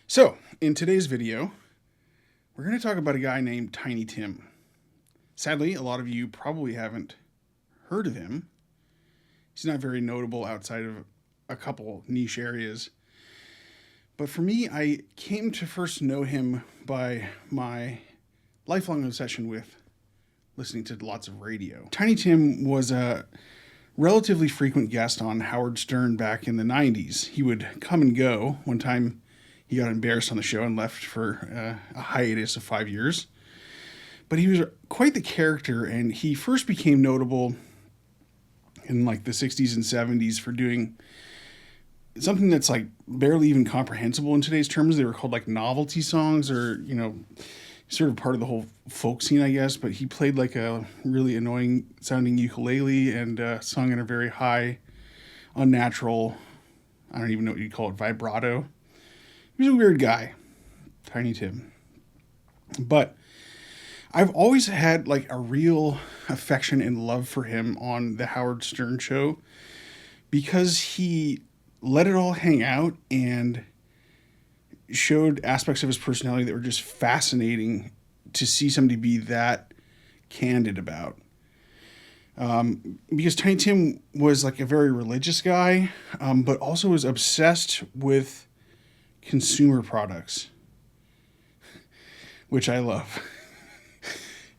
So, in today's video, we're going to talk about a guy named Tiny Tim. Sadly, a lot of you probably haven't heard of him. He's not very notable outside of a couple niche areas. But for me, I came to first know him by my lifelong obsession with listening to lots of radio. Tiny Tim was a relatively frequent guest on Howard Stern back in the 90s. He would come and go. One time he got embarrassed on the show and left for a hiatus of 5 years. But he was quite the character, and he first became notable in like the 60s and 70s for doing something that's like barely even comprehensible in today's terms. They were called like novelty songs, or, sort of part of the whole folk scene, I guess. But he played like a really annoying sounding ukulele and sung in a very high, unnatural, I don't even know what you'd call it, vibrato. He was a weird guy, Tiny Tim. But I've always had like a real affection and love for him on the Howard Stern show because he let it all hang out and showed aspects of his personality that were just fascinating to see somebody be that candid about. Because Tiny Tim was like a very religious guy, but also was obsessed with consumer products, which I love.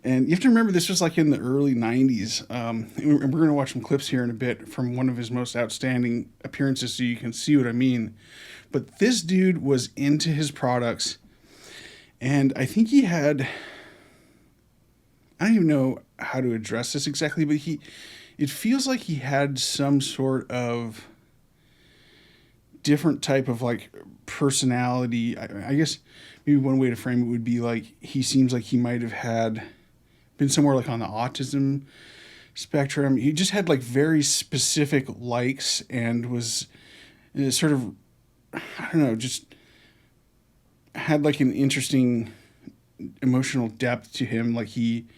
And you have to remember, this was like in the early 90s. And we're going to watch some clips here in a bit from one of his most outstanding appearances so you can see what I mean. But this dude was into his products. And I think he had, I don't even know how to address this exactly, but it feels like he had some sort of different type of like personality. I guess maybe one way to frame it would be like, he seems like he might have had been somewhere like on the autism spectrum. He just had like very specific likes and was sort of, I don't know, just had like an interesting emotional depth to him. Like he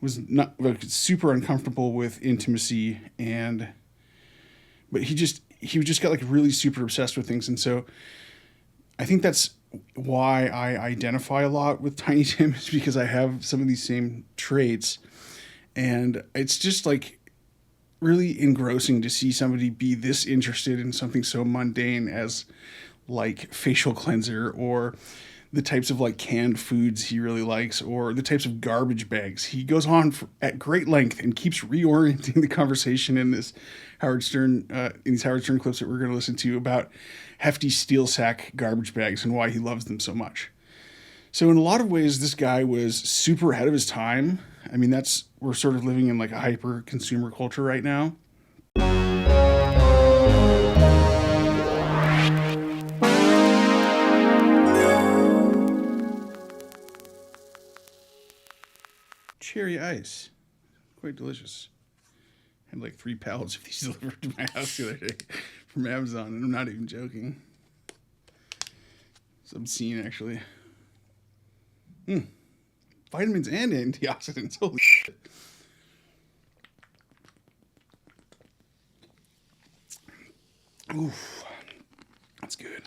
was not like super uncomfortable with intimacy, but he just got like really super obsessed with things. And so I think that's why I identify a lot with Tiny Tim, is because I have some of these same traits. And it's just like really engrossing to see somebody be this interested in something so mundane as like facial cleanser, or the types of like canned foods he really likes, or the types of garbage bags. He goes on at great length and keeps reorienting the conversation in these Howard Stern clips that we're going to listen to about hefty steel sack garbage bags and why he loves them so much. So in a lot of ways, this guy was super ahead of his time. I mean, we're sort of living in like a hyper consumer culture right now. Cherry ice, quite delicious. I had like 3 pallets of these delivered to my house the other day from Amazon, and I'm not even joking. It's obscene, actually. Vitamins and antioxidants. Holy shit. Oof, that's good.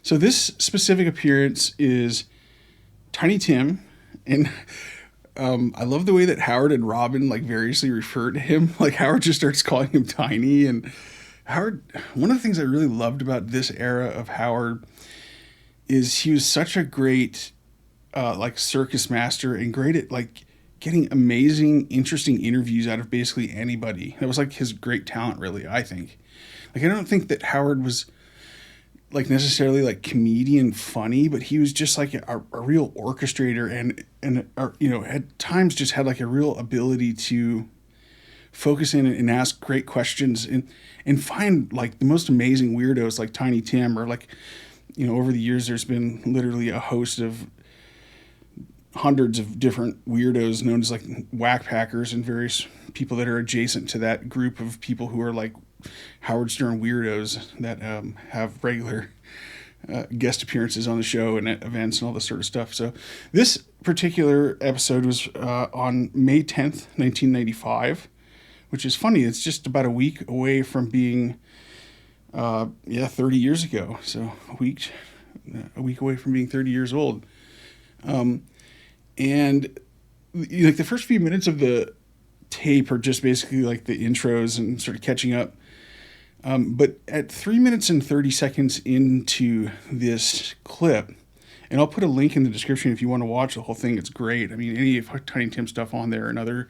So this specific appearance is Tiny Tim, and I love the way that Howard and Robin like variously refer to him. Like Howard just starts calling him Tiny, and Howard, one of the things I really loved about this era of Howard is he was such a great like circus master, and great at like getting amazing, interesting interviews out of basically anybody. That was like his great talent, really, I think. Like I don't think that Howard was like necessarily like comedian funny, but he was just like a real orchestrator, and at times just had like a real ability to focus in and ask great questions and find like the most amazing weirdos like Tiny Tim, or like, over the years there's been literally a host of hundreds of different weirdos known as like whack packers, and various people that are adjacent to that group of people who are like Howard Stern weirdos that have regular guest appearances on the show and at events and all this sort of stuff. So this particular episode was on May 10th, 1995, which is funny. It's just about a week away from being, 30 years ago. So a week away from being 30 years old. And like the first few minutes of the tape are just basically like the intros and sort of catching up. But at 3 minutes and 30 seconds into this clip, and I'll put a link in the description if you want to watch the whole thing. It's great. I mean, any of Tiny Tim stuff on there and other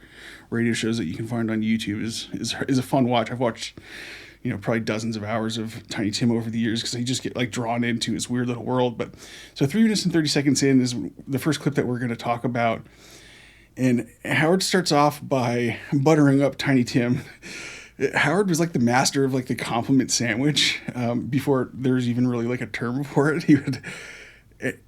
radio shows that you can find on YouTube is a fun watch. I've watched, probably dozens of hours of Tiny Tim over the years because I just get like drawn into his weird little world. But so 3 minutes and 30 seconds in is the first clip that we're going to talk about. And Howard starts off by buttering up Tiny Tim. Howard was like the master of like the compliment sandwich before there was even really like a term for it.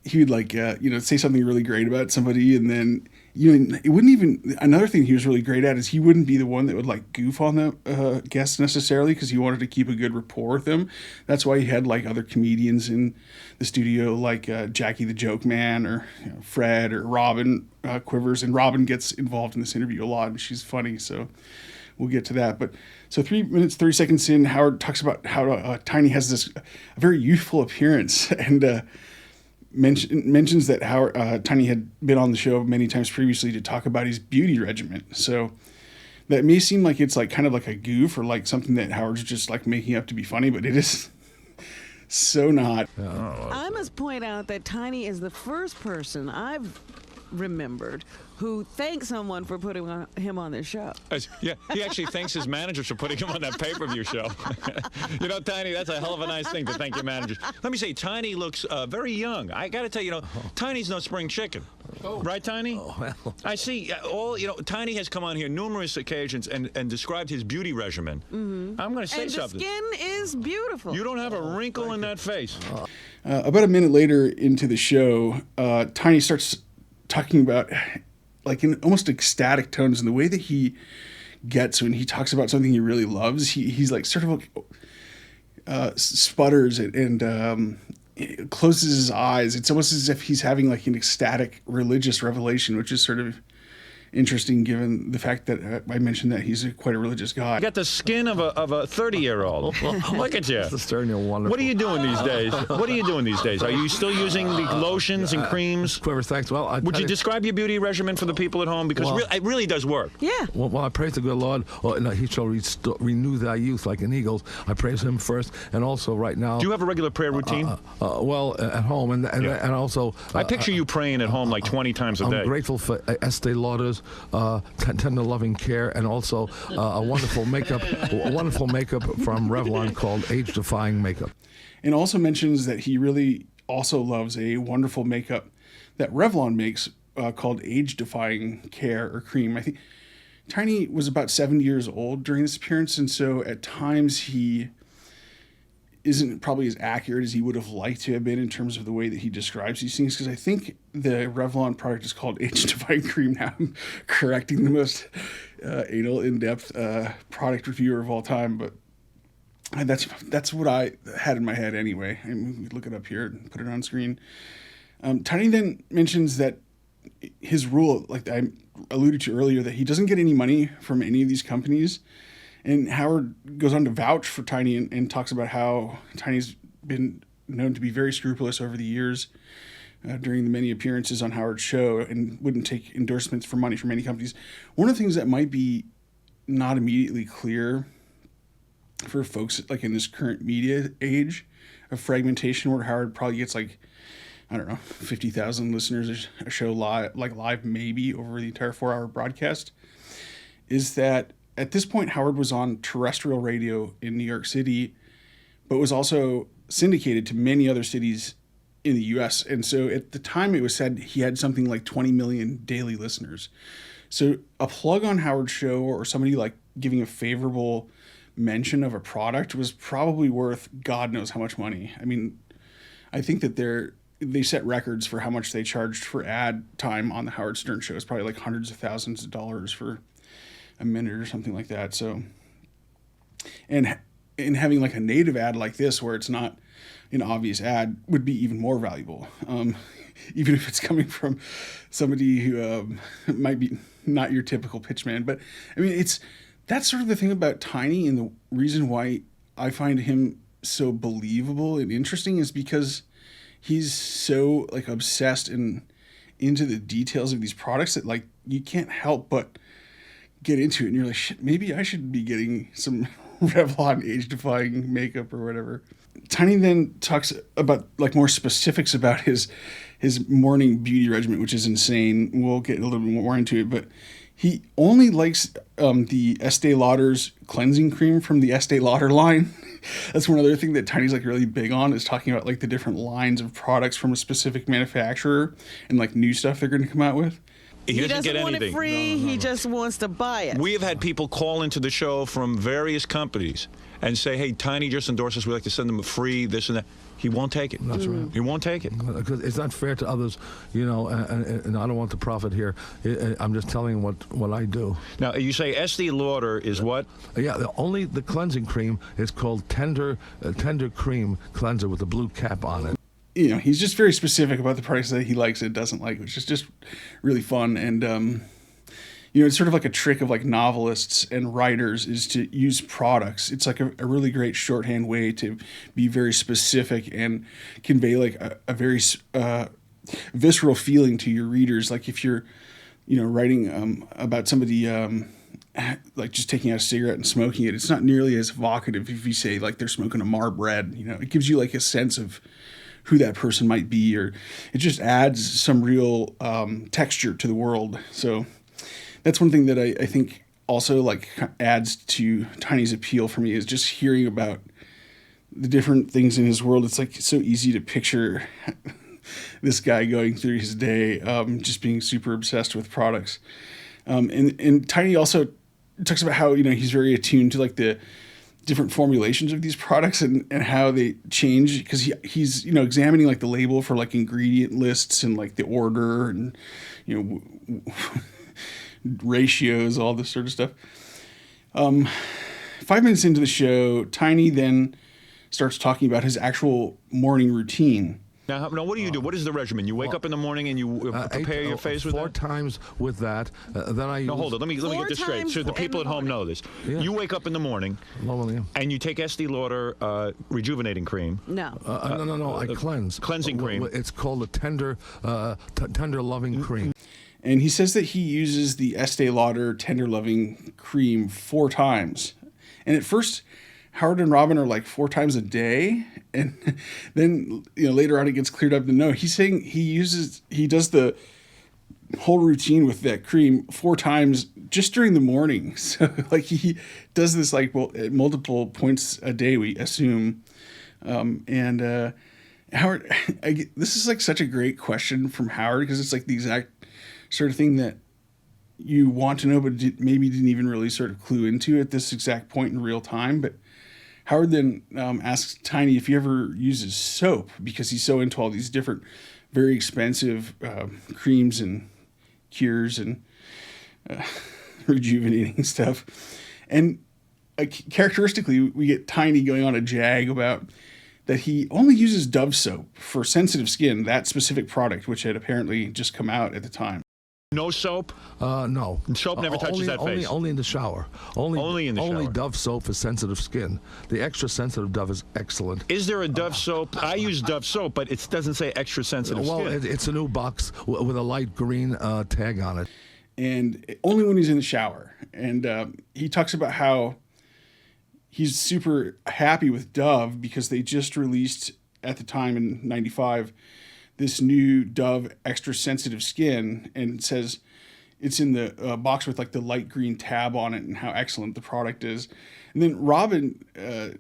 He would like, say something really great about somebody, and then, it wouldn't even, another thing he was really great at is he wouldn't be the one that would like goof on the guests necessarily because he wanted to keep a good rapport with them. That's why he had like other comedians in the studio like Jackie the Joke Man or Fred or Robin Quivers, and Robin gets involved in this interview a lot and she's funny, so we'll get to that. But so 3 minutes, 30 seconds in, Howard talks about how Tiny has this a very youthful appearance and mentions that Howard, Tiny had been on the show many times previously to talk about his beauty regimen. So that may seem like it's like kind of like a goof or like something that Howard's just like making up to be funny, but it is so not. I must point out that Tiny is the first person I've remembered who thanked someone for putting him on their show. Yeah, he actually thanks his managers for putting him on that pay-per-view show. Tiny, that's a hell of a nice thing to thank your managers. Let me say, Tiny looks very young. I got to tell you, Tiny's no spring chicken. Oh. Right, Tiny? Oh, well. I see. Tiny has come on here numerous occasions and described his beauty regimen. Mm-hmm. I'm going to say something. The skin is beautiful. You don't have a wrinkle in that face. About a minute later into the show, Tiny starts talking about like in almost ecstatic tones, and the way that he gets when he talks about something he really loves, he's like sort of sputters and closes his eyes. It's almost as if he's having like an ecstatic religious revelation, which is sort of interesting given the fact that I mentioned that he's quite a religious guy. You got the skin of a 30-year-old. Look at you. What are you doing these days? Are you still using the lotions and creams? Quivers, thanks. Well, would you describe your beauty regimen for the people at home? Because it really does work. Yeah. Well, I praise the good Lord. He shall renew thy youth like an eagle. I praise him first, and also right now. Do you have a regular prayer routine? At home, and also. I picture you praying at home like 20 times a day. I'm grateful for Estee Lauder's tender loving care, and also a wonderful makeup from Revlon called Age Defying Makeup. And also mentions that he really also loves a wonderful makeup that Revlon makes called Age Defying Care or Cream. I think Tiny was about 70 years old during this appearance, and so at times he isn't probably as accurate as he would have liked to have been in terms of the way that he describes these things, because I think the Revlon product is called Age Defying Cream. Now I'm correcting the most anal, in-depth product reviewer of all time, but that's what I had in my head anyway. I mean, we look it up here and put it on screen. Tiny then mentions that his rule, like I alluded to earlier, that he doesn't get any money from any of these companies. And Howard goes on to vouch for Tiny and talks about how Tiny's been known to be very scrupulous over the years during the many appearances on Howard's show and wouldn't take endorsements for money from any companies. One of the things that might be not immediately clear for folks like in this current media age of fragmentation, where Howard probably gets like, I don't know, 50,000 listeners a show live maybe over the entire 4-hour broadcast, is that at this point, Howard was on terrestrial radio in New York City, but was also syndicated to many other cities in the U.S. And so at the time, it was said he had something like 20 million daily listeners. So a plug on Howard's show or somebody like giving a favorable mention of a product was probably worth God knows how much money. I mean, I think that they set records for how much they charged for ad time on the Howard Stern show. It's probably like hundreds of thousands of dollars for a minute or something like that. So, and having like a native ad like this, where it's not, an obvious ad would be even more valuable, even if it's coming from somebody who might be not your typical pitchman. But I mean, that's sort of the thing about Tiny, and the reason why I find him so believable and interesting is because he's so like obsessed and into the details of these products that like you can't help but get into it, and you're like, shit, maybe I should be getting some Revlon age-defying makeup or whatever. Tiny then talks about like more specifics about his morning beauty regimen, which is insane. We'll get a little bit more into it, but he only likes the Estee Lauder's cleansing cream from the Estee Lauder line. That's one other thing that Tiny's like really big on, is talking about like the different lines of products from a specific manufacturer and like new stuff they're going to come out with. He doesn't want it free. He just wants to buy it. We have had people call into the show from various companies and say, hey, Tiny just endorsed us. We'd like to send them a free this and that. He won't take it. That's right. He won't take it. Because it's not fair to others, you know, and I don't want to profit here. I'm just telling what I do. Now, you say Estee Lauder is what? Yeah, only the cleansing cream is called Tender Cream Cleanser with a blue cap on it. You know, he's just very specific about the products that he likes and doesn't like, which is just really fun. And, you know, it's sort of like a trick of like novelists and writers is to use products. It's like a really great shorthand way to be very specific and convey like a very visceral feeling to your readers. Like if you're, you know, writing about somebody like just taking out a cigarette and smoking it, it's not nearly as evocative if you say like they're smoking a Marlboro. You know, it gives you like a sense of who that person might be, or it just adds some real texture to the world. So that's one thing that I think also like adds to Tiny's appeal for me, is just hearing about the different things in his world. It's like so easy to picture this guy going through his day, just being super obsessed with products. And Tiny also talks about how, you know, he's very attuned to like the different formulations of these products and how they change, because he's you know, examining like the label for like ingredient lists and like the order and, you know, ratios, all this sort of stuff. 5 minutes into the show, Tiny then starts talking about his actual morning routine. Now, what do you do? What is the regimen? You wake up in the morning and you prepare your face with 4 that? times with that. Then I use... No, hold on. Let me get this straight. So the people at home know this. Yeah. You wake up in the morning and you take Estee Lauder rejuvenating cream. No. No. I cleanse. Cleansing cream. It's called a tender loving cream. And he says that he uses the Estee Lauder Tender Loving Cream 4 times. And at first, Howard and Robin are like 4 times a day. And then, you know, later on it gets cleared up to no. He's saying he does the whole routine with that cream 4 times just during the morning. So like he does this like, well, at multiple points a day, we assume. And Howard, this is like such a great question from Howard, because it's like the exact sort of thing that you want to know, but maybe didn't even really sort of clue into at this exact point in real time. But Howard then asks Tiny if he ever uses soap, because he's so into all these different, very expensive creams and cures and rejuvenating stuff. And characteristically, we get Tiny going on a jag about that he only uses Dove soap for sensitive skin, that specific product, which had apparently just come out at the time. No soap? No. Soap never touches that face? Only in the shower. Only in the shower. Only Dove soap for sensitive skin. The extra sensitive Dove is excellent. Is there a Dove soap? I use Dove soap, but it doesn't say extra sensitive skin. Well, it's a new box with a light green tag on it. And only when he's in the shower. And he talks about how he's super happy with Dove because they just released, at the time in '95, this new Dove extra sensitive skin, and says it's in the box with like the light green tab on it and how excellent the product is. And then Robin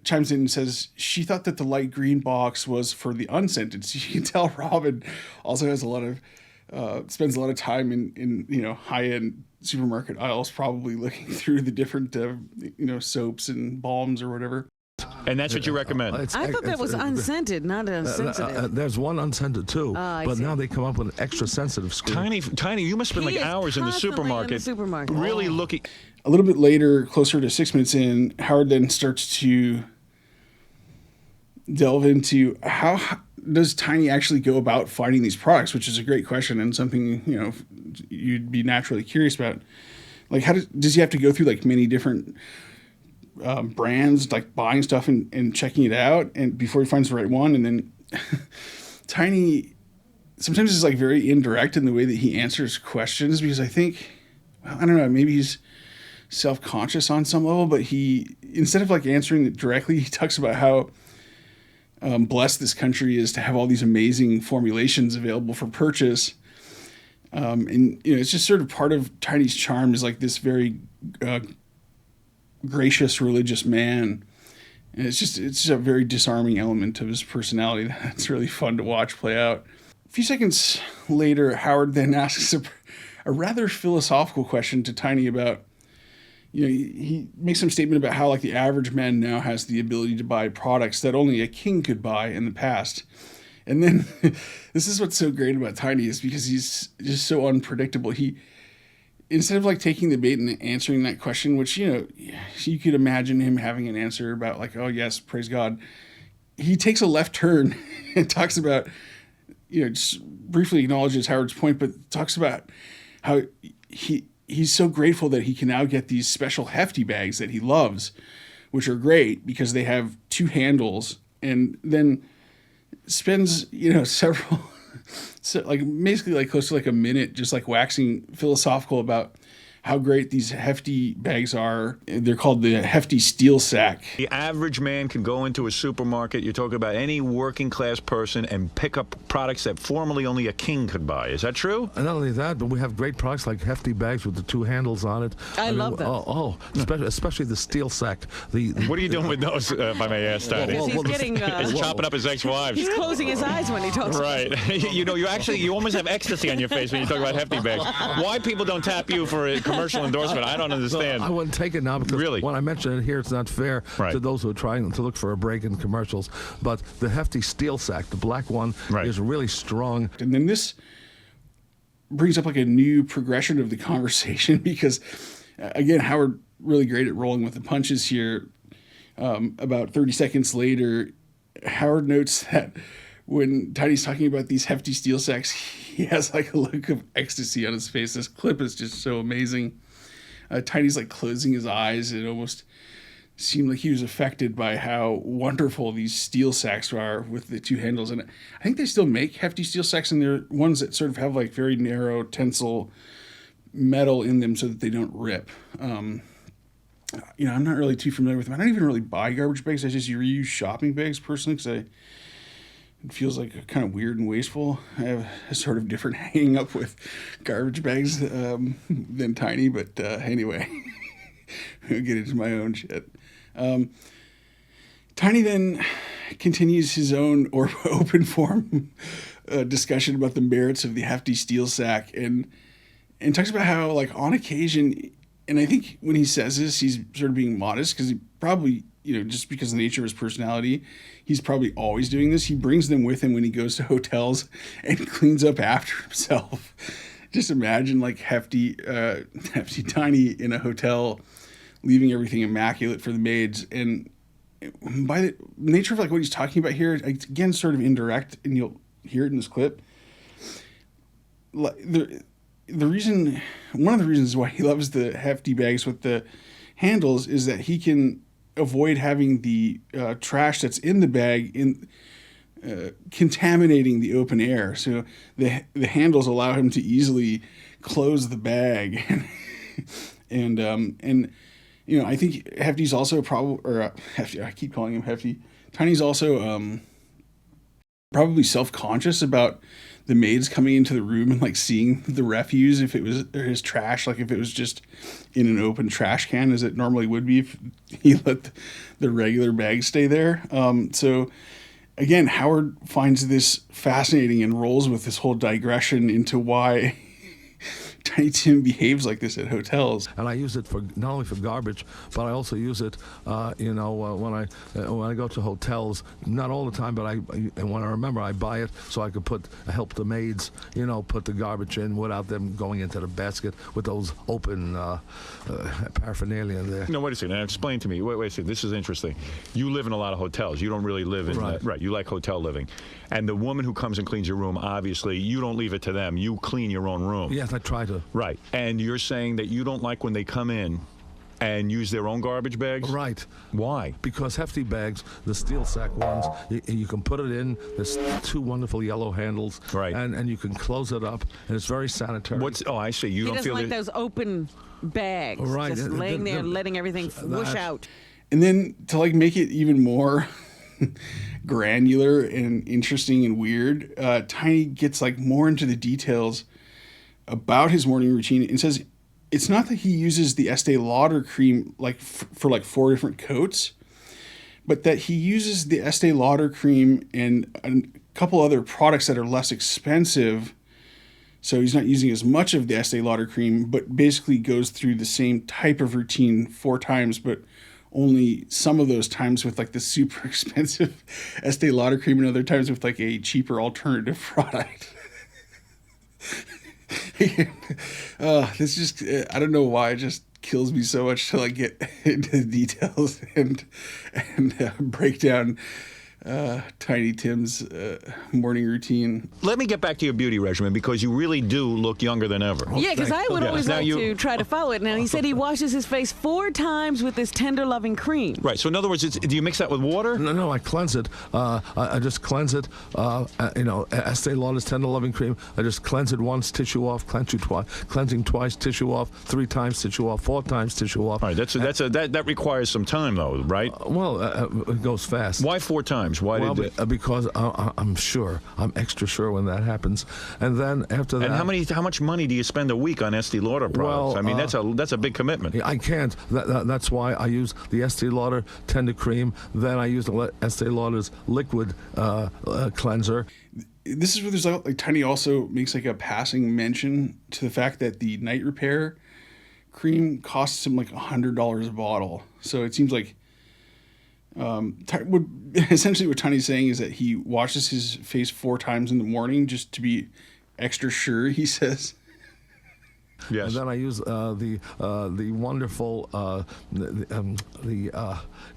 chimes in and says she thought that the light green box was for the unscented. So you can tell Robin also has a lot of spends a lot of time in you know, high-end supermarket aisles, probably looking through the different you know, soaps and balms or whatever. And that's what you recommend? I thought that was unscented, not sensitive. There's one unscented too, but now they come up with an extra sensitive screen. Tiny, you must spend like hours in the supermarket. Really looking. A little bit later, closer to 6 minutes in, Howard then starts to delve into how does Tiny actually go about finding these products, which is a great question and something, you'd be naturally curious about. Like, how does he have to go through like many different brands, like buying stuff and checking it out and before he finds the right one? And then Tiny sometimes is like very indirect in the way that he answers questions, because I think, well, I don't know, maybe he's self-conscious on some level, but he, instead of like answering it directly, he talks about how blessed this country is to have all these amazing formulations available for purchase. And it's just sort of part of Tiny's charm is like this very gracious religious man. And it's just a very disarming element of his personality that's really fun to watch play out. A few seconds later, Howard then asks a rather philosophical question to Tiny about, he makes some statement about how like the average man now has the ability to buy products that only a king could buy in the past. And then this is what's so great about Tiny, is because he's just so unpredictable. He, instead of like taking the bait and answering that question, which, you could imagine him having an answer about like, oh yes, praise God. He takes a left turn and talks about, just briefly acknowledges Howard's point, but talks about how he's so grateful that he can now get these special hefty bags that he loves, which are great because they have two handles, and then spends, several, so like basically like close to like a minute just like waxing philosophical about how great these hefty bags are. They're called the hefty steel sack. The average man can go into a supermarket, you're talking about any working class person, and pick up products that formerly only a king could buy. Is that true? And not only that, but we have great products like hefty bags with the two handles on it. I love them. Especially the steel sack. What are you doing with those, if I may ask, Tiny? He's getting... He's chopping up his ex-wives. He's closing his eyes when he talks. Right. you almost have ecstasy on your face when you talk about hefty bags. Why people don't tap you for a commercial endorsement, I don't understand. I wouldn't take it now because really? When I mention it here, it's not fair to those who are trying to look for a break in commercials. But the hefty steel sack, the black one, is really strong. And then this brings up like a new progression of the conversation because, again, Howard really great at rolling with the punches here. About 30 seconds later, Howard notes that when Tiny's talking about these hefty steel sacks, he has like a look of ecstasy on his face. This clip is just so amazing. Tiny's like closing his eyes. It almost seemed like he was affected by how wonderful these steel sacks are with the two handles. And I think they still make hefty steel sacks, and they're ones that sort of have like very narrow tensile metal in them so that they don't rip. I'm not really too familiar with them. I don't even really buy garbage bags. I just reuse shopping bags personally because it feels like kind of weird and wasteful. I have a sort of different hang up with garbage bags than Tiny, but anyway, I'll get into my own shit. Tiny then continues his own or open form discussion about the merits of the hefty steel sack and talks about how, like, on occasion, and I think when he says this, he's sort of being modest because he probably, just because of the nature of his personality, he's probably always doing this. He brings them with him when he goes to hotels and cleans up after himself. Just imagine like hefty Tiny in a hotel, leaving everything immaculate for the maids. And by the nature of like what he's talking about here, again, sort of indirect, and you'll hear it in this clip. One of the reasons why he loves the hefty bags with the handles is that he can avoid having the trash that's in the bag contaminating the open air. So the handles allow him to easily close the bag, and I think Hefty's also Hefty. I keep calling him Hefty. Tiny's also probably self-conscious about the maids coming into the room and like seeing the refuse, if it was, or his trash, like if it was just in an open trash can as it normally would be if he let the regular bag stay there. So again, Howard finds this fascinating and rolls with this whole digression into why Tiny Tim behaves like this at hotels. And I use it for not only for garbage, but I also use it, when I go to hotels. Not all the time, but when I remember, I buy it so I could help the maids, put the garbage in without them going into the basket with those open paraphernalia in there. No, wait a second. Now, explain to me. Wait a second. This is interesting. You live in a lot of hotels. You don't really live in right. You like hotel living, and the woman who comes and cleans your room, obviously, you don't leave it to them. You clean your own room. Yes, I try to. Right. And you're saying that you don't like when they come in and use their own garbage bags? Right. Why? Because hefty bags, the steel sack ones, you can put it in. There's two wonderful yellow handles. Right. And you can close it up, and it's very sanitary. Oh, I see. You He don't doesn't feel like those open bags. Right. Just laying there and letting everything whoosh out. And then to like make it even more granular and interesting and weird, Tiny gets like more into the details about his morning routine and says it's not that he uses the Estee Lauder cream like for like 4 different coats, but that he uses the Estee Lauder cream and a couple other products that are less expensive. So he's not using as much of the Estee Lauder cream, but basically goes through the same type of routine 4 times, but only some of those times with like the super expensive Estee Lauder cream and other times with like a cheaper alternative product. This just, I don't know why, it just kills me so much to like get into the details and break down Tiny Tim's morning routine. Let me get back to your beauty regimen because you really do look younger than ever. Yeah, because I would always Now like to try to follow it. Now, he said he washes his face 4 times with this tender loving cream. Right. So in other words, do you mix that with water? No, I cleanse it. I just cleanse it. Estee Lauder's tender loving cream. I just cleanse it once, tissue off, cleansing twice, tissue off, 3 times, tissue off, 4 times, tissue off. All right. That requires some time though, right? It goes fast. Why 4 times? Why because I'm extra sure when that happens, and then after that. And how much money do you spend a week on Estee Lauder products? Well, I mean, that's a big commitment. I can't. That's why I use the Estee Lauder tender cream. Then I use the Estee Lauder's liquid cleanser. This is where there's like Tiny also makes like a passing mention to the fact that the night repair cream costs him like $100 a bottle. So it seems like essentially what Tiny's saying is that he washes his face 4 times in the morning just to be extra sure, he says. Yes. And then I use the wonderful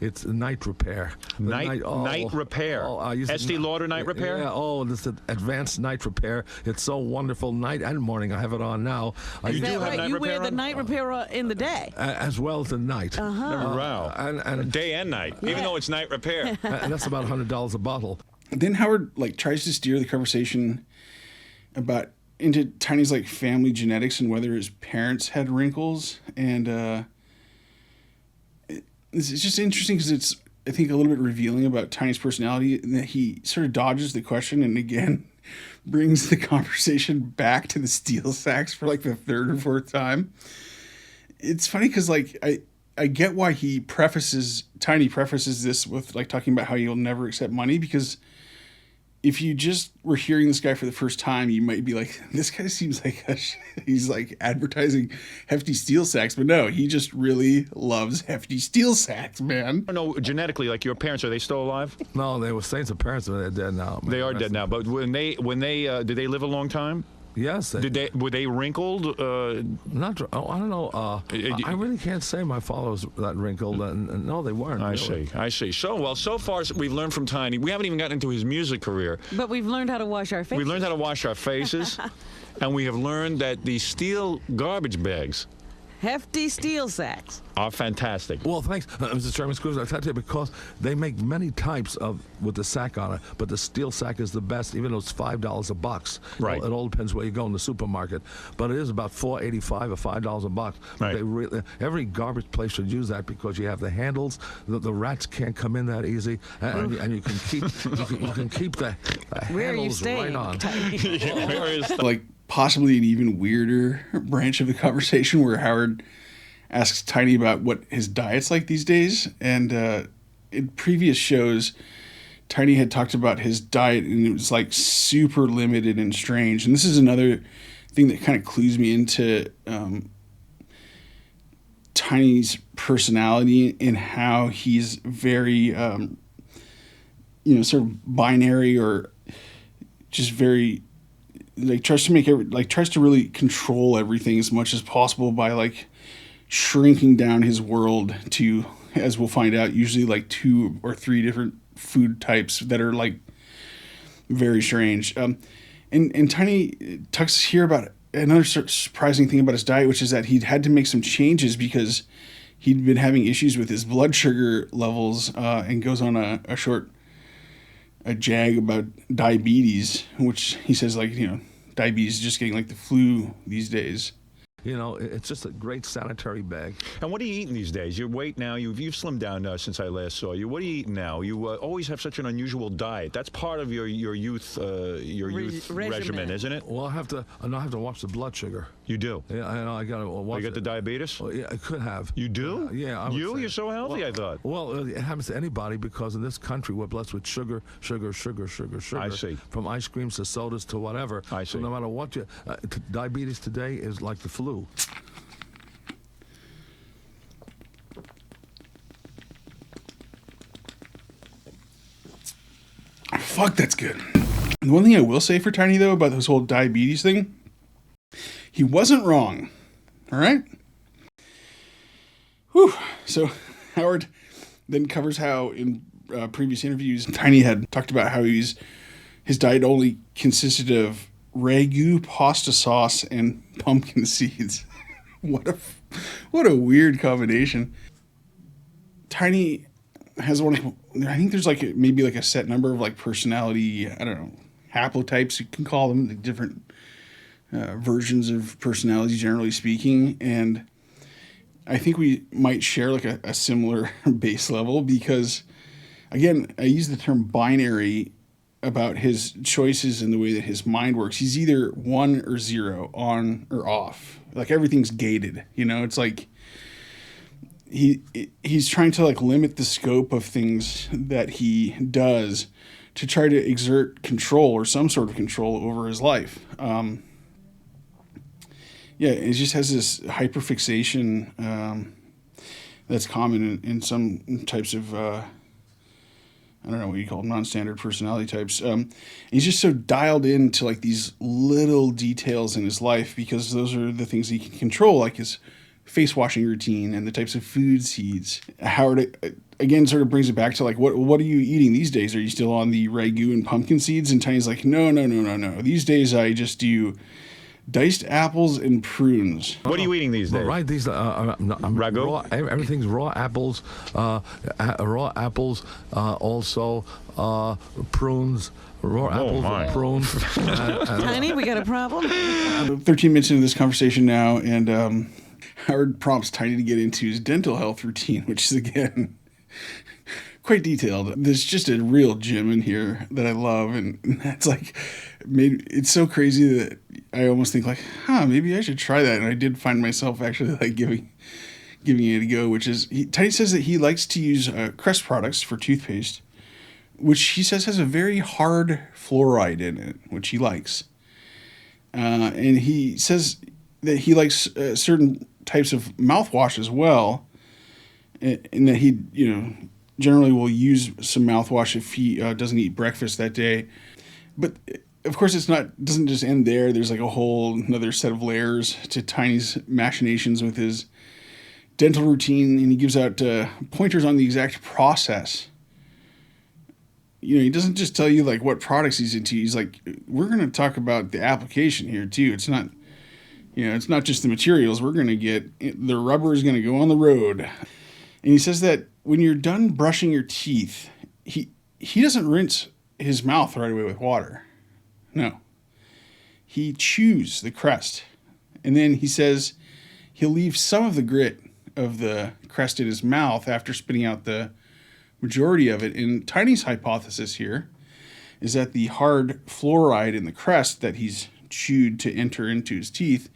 it's night repair. Night repair. I use Estee Lauder night repair. Yeah. This advanced night repair. It's so wonderful. Night and morning. I have it on now. Is that right? You wear the night repair in the day as well as the night. Wow. And day and night, even though it's night repair. And that's about $100 a bottle. Then Howard like tries to steer the conversation into Tiny's like family genetics and whether his parents had wrinkles, and it's just interesting because it's, I think, a little bit revealing about Tiny's personality, and that he sort of dodges the question and again brings the conversation back to the steel sacks for like the 3rd or 4th time. It's funny because like I get why Tiny prefaces this with like talking about how he'll never accept money, because if you just were hearing this guy for the first time, you might be like, this guy seems like he's like advertising hefty steel sacks. But no, he just really loves hefty steel sacks, man. No, genetically, like your parents, are they still alive? No, they were saints of parents, but they're dead now. They are dead now. But when they did they live a long time? Yes. Were they wrinkled? I don't know. I really can't say my followers that wrinkled. And no, they weren't. I see. So far we've learned from Tiny. We haven't even gotten into his music career. But we've learned how to wash our faces. We learned how to wash our faces, and we have learned that the steel garbage bags, hefty steel sacks, are fantastic. Well, thanks, Mr. Chairman Scrooge. I tell you, because they make many types with the sack on it, but the steel sack is the best, even though it's $5 a box. Right. It all depends where you go in the supermarket, but it is about $4.85 or $5 a box. Right. Every garbage place should use that because you have the handles. The rats can't come in that easy, and you can keep you can keep the Where are you handles staying, right on. Where is Like possibly an even weirder branch of the conversation where Howard asks Tiny about what his diet's like these days. And in previous shows, Tiny had talked about his diet, and it was like super limited and strange. And this is another thing that kind of clues me into Tiny's personality and how he's very, sort of binary, or just very, like, tries to really control everything as much as possible by, like, shrinking down his world to, as we'll find out, usually like 2 or 3 different food types that are like very strange. And Tiny talks here about another surprising thing about his diet, which is that he'd had to make some changes because he'd been having issues with his blood sugar levels, and goes on a jag about diabetes, which he says, like, diabetes is just getting like the flu these days. It's just a great sanitary bag. And what are you eating these days? Your weight now, you've slimmed down since I last saw you. What are you eating now? You always have such an unusual diet. That's part of your youth regimen, isn't it? Well, I have to watch the blood sugar. You do? Yeah, I got to watch. You got the diabetes? Well, yeah, I could have. You do? Yeah. You're so healthy, well, I thought. Well, it happens to anybody because in this country we're blessed with sugar. I see. From ice creams to sodas to whatever. I see. So no matter what diabetes today is like the flu. Fuck, that's good. The one thing I will say for Tiny, though, about this whole diabetes thing, he wasn't wrong. All right? Whew. So Howard then covers how in previous interviews, Tiny had talked about how his diet only consisted of ragu, pasta sauce, and pumpkin seeds. What a weird combination. Tiny has I think there's maybe a set number of like personality, I don't know, haplotypes you can call them, the different versions of personality, generally speaking. And I think we might share like a similar base level because, again, I use the term binary about his choices and the way that his mind works. He's either 1 or 0, on or off. Like everything's gated, it's like he's trying to like limit the scope of things that he does to try to exert control or some sort of control over his life. It just has this hyperfixation that's common in some types of I don't know what you call them, non-standard personality types. He's just so dialed into like these little details in his life because those are the things he can control, like his face washing routine and the types of foods he eats. Howard again sort of brings it back to like, what are you eating these days? Are you still on the ragu and pumpkin seeds? And Tiny's like, no. These days I just do diced apples and prunes. What are you eating these days? Well, right, these ragu. Raw, everything's raw apples. Also prunes. Raw apples and prunes. Tiny, we got a problem? 13 minutes into this conversation now, and Howard prompts Tiny to get into his dental health routine, which is, again, quite detailed. There's just a real gem in here that I love, and that's like, it's so crazy that I almost think like, maybe I should try that. And I did find myself actually like giving it a go, which is, Tiny says that he likes to use Crest products for toothpaste, which he says has a very hard fluoride in it, which he likes. And he says that he likes certain types of mouthwash as well, and that he, generally will use some mouthwash if he doesn't eat breakfast that day. But of course, doesn't just end there. There's like a whole another set of layers to Tiny's machinations with his dental routine, and he gives out pointers on the exact process. He doesn't just tell you like what products he's into. He's like, we're going to talk about the application here too. It's not, it's not just the materials. We're going to get, the rubber is going to go on the road. And he says that when you're done brushing your teeth, he doesn't rinse his mouth right away with water. No. He chews the crest. And then he says he'll leave some of the grit of the crest in his mouth after spitting out the majority of it. And Tiny's hypothesis here is that the hard fluoride in the crest that he's chewed to enter into his teeth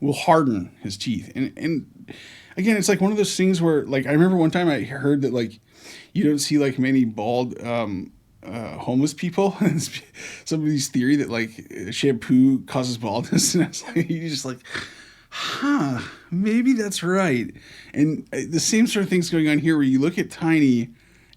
will harden his teeth. And again, it's like one of those things where, like, I remember one time I heard that, like, you don't see like many bald homeless people. Somebody's theory that like shampoo causes baldness, and I was like, you just like, maybe that's right. And the same sort of thing's going on here, where you look at Tiny,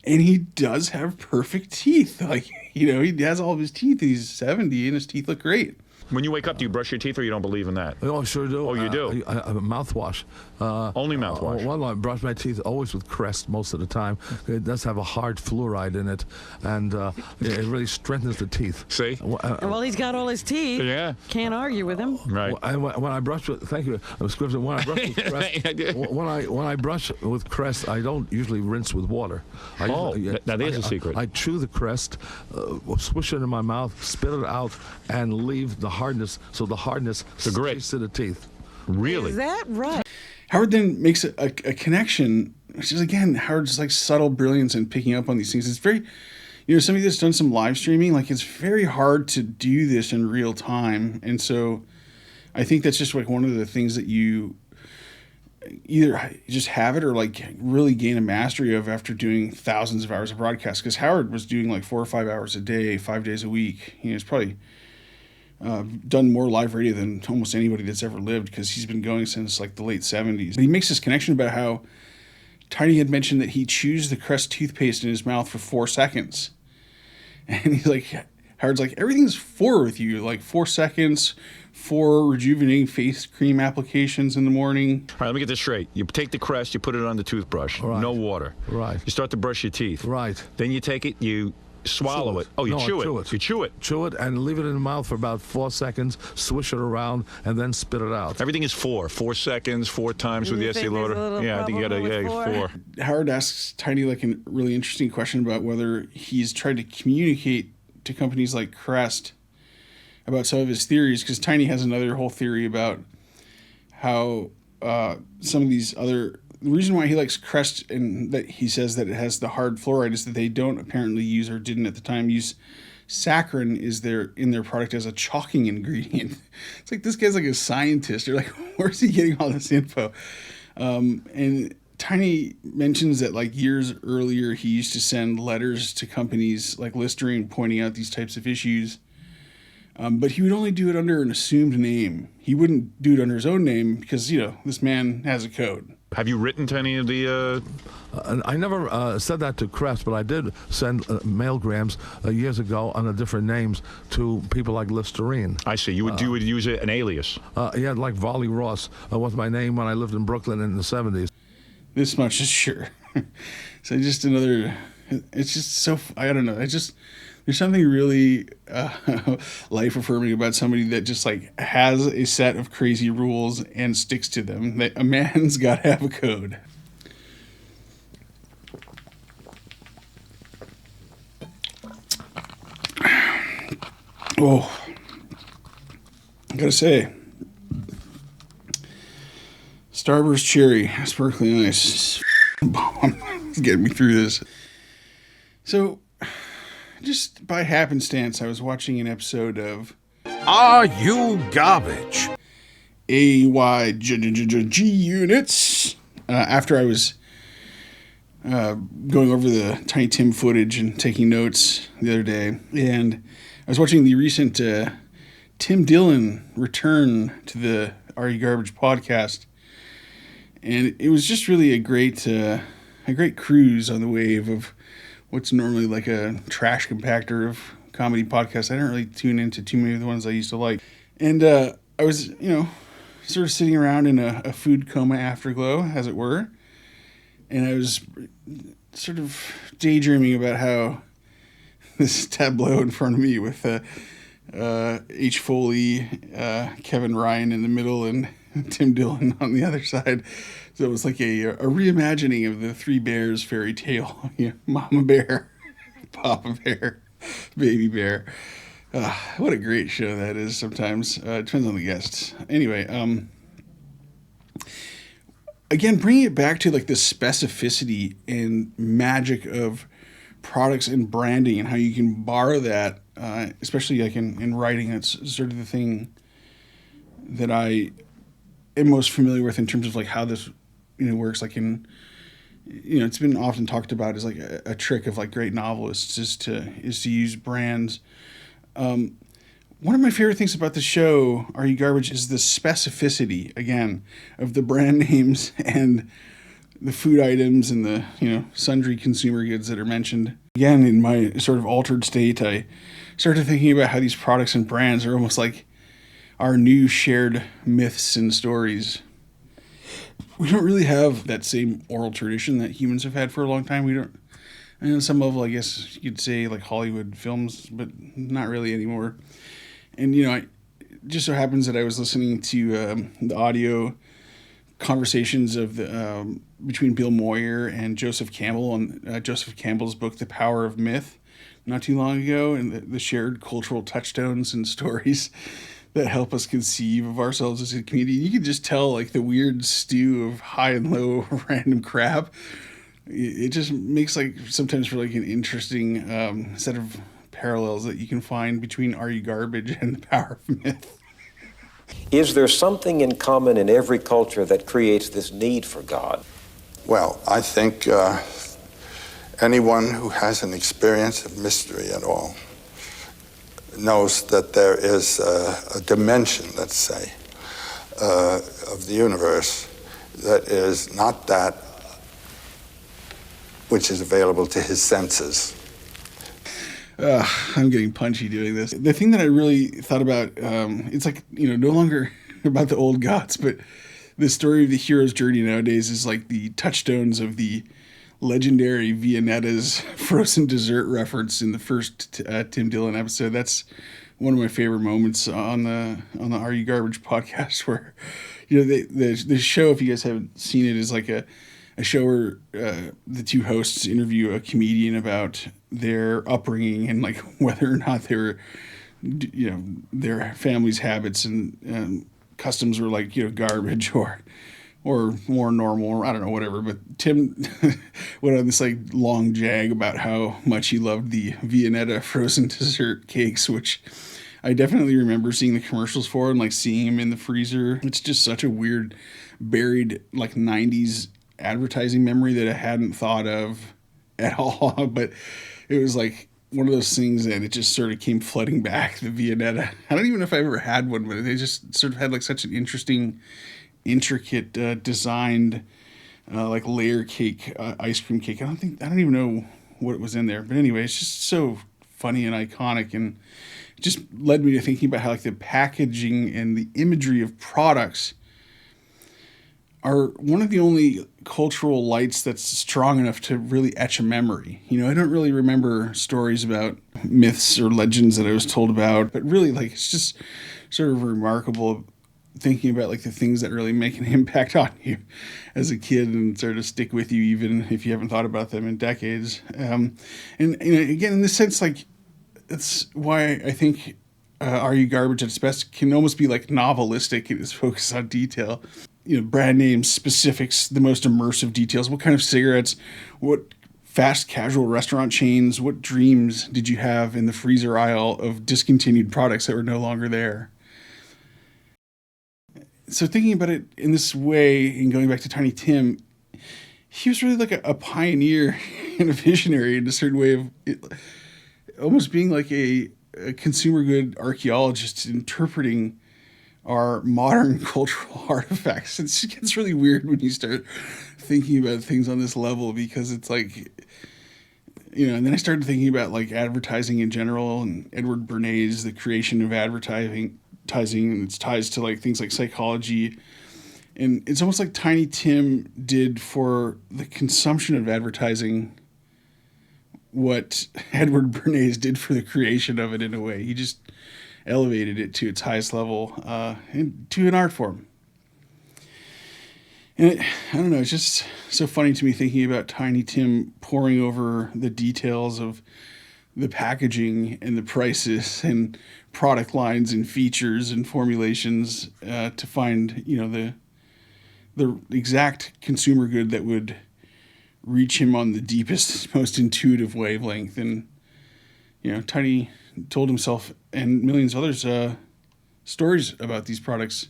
and he does have perfect teeth. Like, you know, he has all of his teeth. He's 70, and his teeth look great. When you wake up, do you brush your teeth, or you don't believe in that? Oh, sure do. Oh, you do? Mouthwash. Only mouthwash? Well, I brush my teeth always with Crest most of the time. It does have a hard fluoride in it, and it really strengthens the teeth. See? Well, he's got all his teeth. Yeah. Can't argue with him. Right. When I brush with, thank you, Scripture. When I brush with Crest, when I brush with Crest, I don't usually rinse with water. Now there's a secret. I chew the Crest, swish it in my mouth, spit it out, and leave the hardness. So the hardness grit stays to the teeth. Really? Is that right? Howard then makes a connection, which is, again, Howard's like subtle brilliance in picking up on these things. It's very, you know, somebody that's done some live streaming, like it's very hard to do this in real time. And so I think that's just like one of the things that you either just have it or like really gain a mastery of after doing thousands of hours of broadcast. Because Howard was doing like 4 or 5 hours a day, 5 days a week. You know, he's probably done more live radio than almost anybody that's ever lived, because he's been going since like the late 70s. But he makes this connection about how Tiny had mentioned that he chews the Crest toothpaste in his mouth for 4 seconds. And he's like, Howard's like, everything's 4 with you, like 4 seconds, 4 rejuvenating face cream applications in the morning. All right, let me get this straight. You take the Crest, you put it on the toothbrush, Right. no water. Right. You start to brush your teeth. Right. Then you take it, you swallow it. Oh, you No, I chew chew it. it. You chew it. Chew it and leave it in the mouth for about 4 seconds, swish it around, and then spit it out. Everything is 4. 4 seconds, 4 times with the You Estee think there's a Lauder. little Yeah, I think you got problem with 4? 4. Howard asks Tiny like a really interesting question about whether he's tried to communicate to companies like Crest about some of his theories, because Tiny has another whole theory about how some of these other... The reason why he likes Crest and that he says that it has the hard fluoride is that they don't apparently use, or didn't at the time use, saccharin in their product as a chalking ingredient. It's like, this guy's like a scientist. You're like, where's he getting all this info? And Tiny mentions that like years earlier he used to send letters to companies like Listerine pointing out these types of issues. But he would only do it under an assumed name. He wouldn't do it under his own name because, you know, this man has a code. Have you written to any of the... I never said that to Crest, but I did send mailgrams years ago under different names to people like Listerine. I see. You would use an alias. Yeah, like Volley Ross was my name when I lived in Brooklyn in the 70s. This much is sure. So just another... It's just so... I don't know. It's just... There's something really life-affirming about somebody that just like has a set of crazy rules and sticks to them. That a man's got to have a code. Oh, I gotta say, Starburst Cherry, sparkling ice, it's getting me through this. So, just by happenstance, I was watching an episode of Are You Garbage? AYG units after I was going over the Tiny Tim footage and taking notes the other day, and I was watching the recent Tim Dillon return to the Are You Garbage podcast, and it was just really a great cruise on the wave of what's normally like a trash compactor of comedy podcasts. I don't really tune into too many of the ones I used to like. And I was, you know, sort of sitting around in a food coma afterglow, as it were. And I was sort of daydreaming about how this tableau in front of me with H. Foley, Kevin Ryan in the middle, and Tim Dillon on the other side. So it was like a reimagining of the Three Bears fairy tale. You know, Mama Bear, Papa Bear, Baby Bear. What a great show that is sometimes. It depends on the guests. Anyway, again, bringing it back to like the specificity and magic of products and branding and how you can borrow that, especially like in writing. That's sort of the thing that I am most familiar with in terms of like how this, you know, works, like in it's been often talked about as like a trick of like great novelists is to use brands. One of my favorite things about the show, Are You Garbage, is the specificity, again, of the brand names and the food items and the, sundry consumer goods that are mentioned. Again, in my sort of altered state, I started thinking about how these products and brands are almost like our new shared myths and stories. We don't really have that same oral tradition that humans have had for a long time. We don't, on some level, I guess you could say like Hollywood films, but not really anymore. And, it just so happens that I was listening to the audio conversations of between Bill Moyer and Joseph Campbell on Joseph Campbell's book, The Power of Myth, not too long ago, and the shared cultural touchstones and stories that help us conceive of ourselves as a community. You can just tell like the weird stew of high and low random crap. It just makes like sometimes for like an interesting set of parallels that you can find between Are You Garbage and The Power of Myth. Is there something in common in every culture that creates this need for God? Well, I think anyone who has an experience of mystery at all knows that there is a dimension, let's say, of the universe that is not that which is available to his senses. I'm getting punchy doing this. The thing that I really thought about, it's like, no longer about the old gods, but the story of the hero's journey nowadays is like the touchstones of the legendary Viennettas frozen dessert reference in the first Tim Dillon episode. That's one of my favorite moments on the Are You Garbage podcast, where the show, if you guys haven't seen it, is like a show where the two hosts interview a comedian about their upbringing and like whether or not they were, their family's habits and customs were like garbage or more normal, or I don't know, whatever. But Tim went on this like long jag about how much he loved the Viennetta frozen dessert cakes, which I definitely remember seeing the commercials for and like seeing him in the freezer. It's just such a weird buried like 90s advertising memory that I hadn't thought of at all. But it was like one of those things that it just sort of came flooding back, the Viennetta. I don't even know if I ever had one, but they just sort of had like such an interesting, intricate designed like layer cake, ice cream cake. I don't even know what was in there, but anyway, it's just so funny and iconic, and it just led me to thinking about how like the packaging and the imagery of products are one of the only cultural lights that's strong enough to really etch a memory. I don't really remember stories about myths or legends that I was told about, but really like it's just sort of remarkable thinking about like the things that really make an impact on you as a kid and sort of stick with you even if you haven't thought about them in decades. And again, in this sense, like that's why I think Are You Garbage at its best can almost be like novelistic in its focus on detail. Brand names, specifics, the most immersive details. What kind of cigarettes, what fast casual restaurant chains, what dreams did you have in the freezer aisle of discontinued products that were no longer there? So thinking about it in this way and going back to Tiny Tim, he was really like a pioneer and a visionary in a certain way of it, almost being like a consumer good archaeologist interpreting our modern cultural artifacts. It gets really weird when you start thinking about things on this level, because it's like, and then I started thinking about like advertising in general and Edward Bernays, the creation of advertising and its ties to like things like psychology. And it's almost like Tiny Tim did for the consumption of advertising what Edward Bernays did for the creation of it in a way. He just elevated it to its highest level to an art form. And I don't know, it's just so funny to me thinking about Tiny Tim poring over the details of the packaging and the prices and product lines and features and formulations to find, the exact consumer good that would reach him on the deepest, most intuitive wavelength. And, Tiny told himself and millions of others stories about these products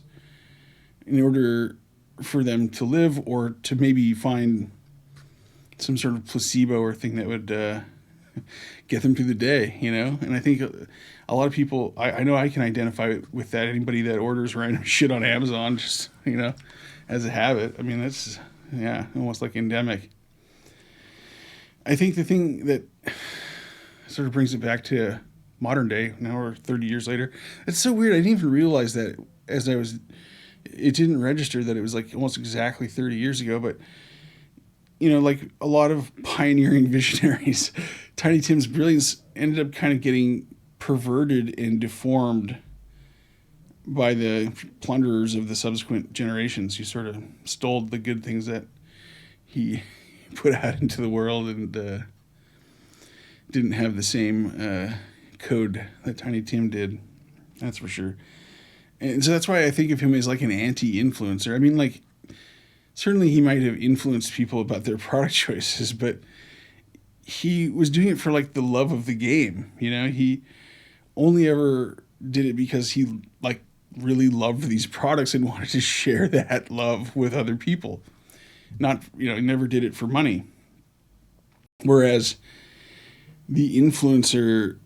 in order for them to live or to maybe find some sort of placebo or thing that would get them through the day, you know? And I think a lot of people, I know I can identify with that. Anybody that orders random shit on Amazon, just, you know, as a habit. I mean, that's, yeah, almost like endemic. I think the thing that sort of brings it back to modern day, now we're 30 years later. It's so weird. I didn't even realize that as I was, it didn't register that it was like almost exactly 30 years ago, but you know, like a lot of pioneering visionaries, Tiny Tim's brilliance ended up kind of getting perverted and deformed by the plunderers of the subsequent generations who sort of stole the good things that he put out into the world and didn't have the same code that Tiny Tim did. That's for sure. And so that's why I think of him as like an anti-influencer. I mean, like, certainly he might have influenced people about their product choices, but he was doing it for like the love of the game. You know, he only ever did it because he like really loved these products and wanted to share that love with other people. Not, you know, he never did it for money. Whereas the influencer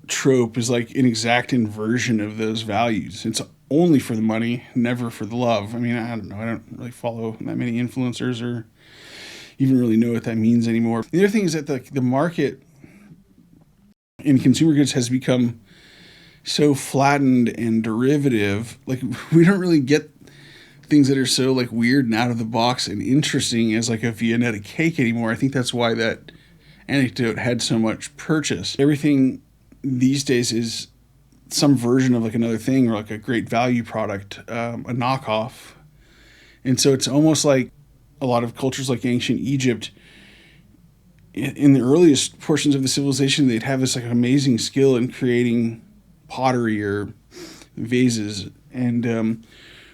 trope is like an exact inversion of those values. It's only for the money, never for the love. I mean, I don't know. I don't really follow that many influencers or even really know what that means anymore. The other thing is that the market in consumer goods has become so flattened and derivative. Like, we don't really get things that are so like weird and out of the box and interesting as like a Viennetta cake anymore. I think that's why that anecdote had so much purchase. Everything these days is some version of like another thing or like a great value product, a knockoff. And so it's almost like a lot of cultures like ancient Egypt, in the earliest portions of the civilization, they'd have this like amazing skill in creating pottery or vases. And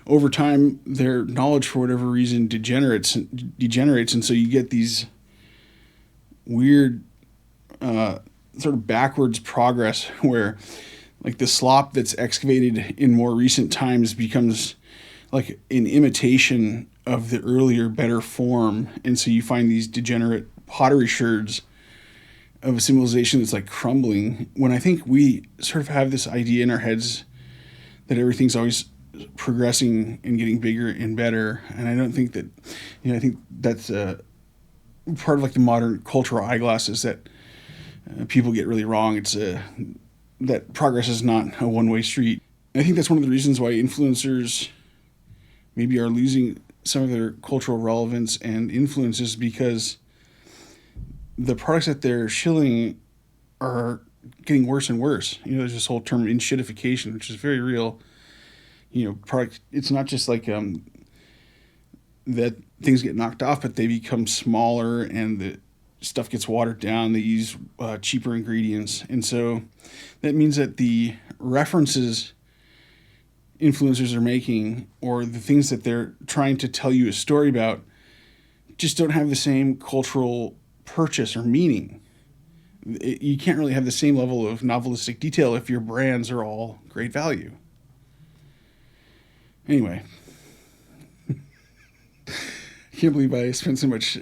over time, their knowledge, for whatever reason, degenerates. And so you get these weird sort of backwards progress where like the slop that's excavated in more recent times becomes like an imitation of the earlier, better form. And so you find these degenerate pottery sherds of a civilization that's like crumbling, when I think we sort of have this idea in our heads that everything's always progressing and getting bigger and better. And I don't think that, you know, I think that's part of like the modern cultural eyeglasses that people get really wrong. It's that progress is not a one-way street. And I think that's one of the reasons why influencers maybe are losing some of their cultural relevance and influences, because the products that they're shilling are getting worse and worse. You know, there's this whole term in-shitification, which is very real. You know, product, it's not just like that things get knocked off, but they become smaller and the stuff gets watered down. They use cheaper ingredients. And so that means that the references influencers are making, or the things that they're trying to tell you a story about, just don't have the same cultural purchase or meaning. You can't really have the same level of novelistic detail if your brands are all great value. Anyway, I can't believe I spent so much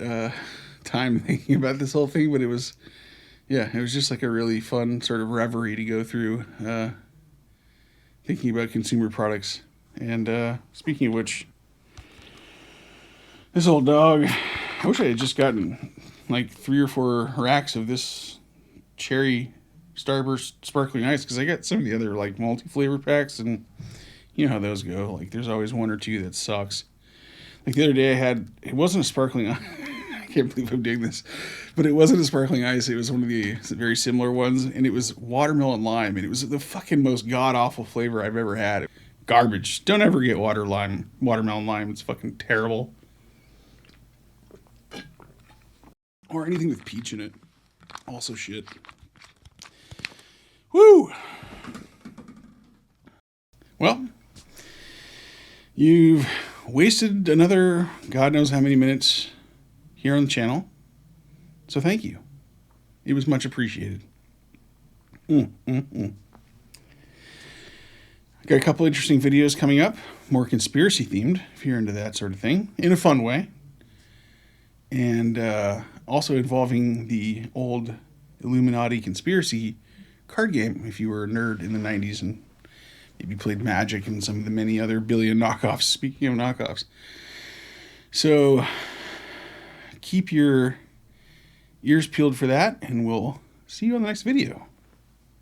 time thinking about this whole thing, but it was just like a really fun sort of reverie to go through, thinking about consumer products. And speaking of which, this old dog, I wish I had just gotten like 3 or 4 racks of this cherry Starburst sparkling ice, because I got some of the other like multi-flavor packs, and you know how those go. Like, there's always 1 or 2 that sucks. Like the other day it wasn't a sparkling ice. I can't believe I'm doing this, but it wasn't a sparkling ice. It was one of the very similar ones, and it was watermelon lime, and it was the fucking most god-awful flavor I've ever had. Garbage. Don't ever get watermelon lime. It's fucking terrible. Or anything with peach in it. Also shit. Woo! Well, you've wasted another God knows how many minutes here on the channel. So thank you. It was much appreciated. I got a couple interesting videos coming up, more conspiracy themed, if you're into that sort of thing, in a fun way. and also involving the old Illuminati conspiracy card game, if you were a nerd in the 90s and maybe played Magic and some of the many other billion knockoffs. Speaking of knockoffs. So keep your ears peeled for that, and we'll see you on the next video.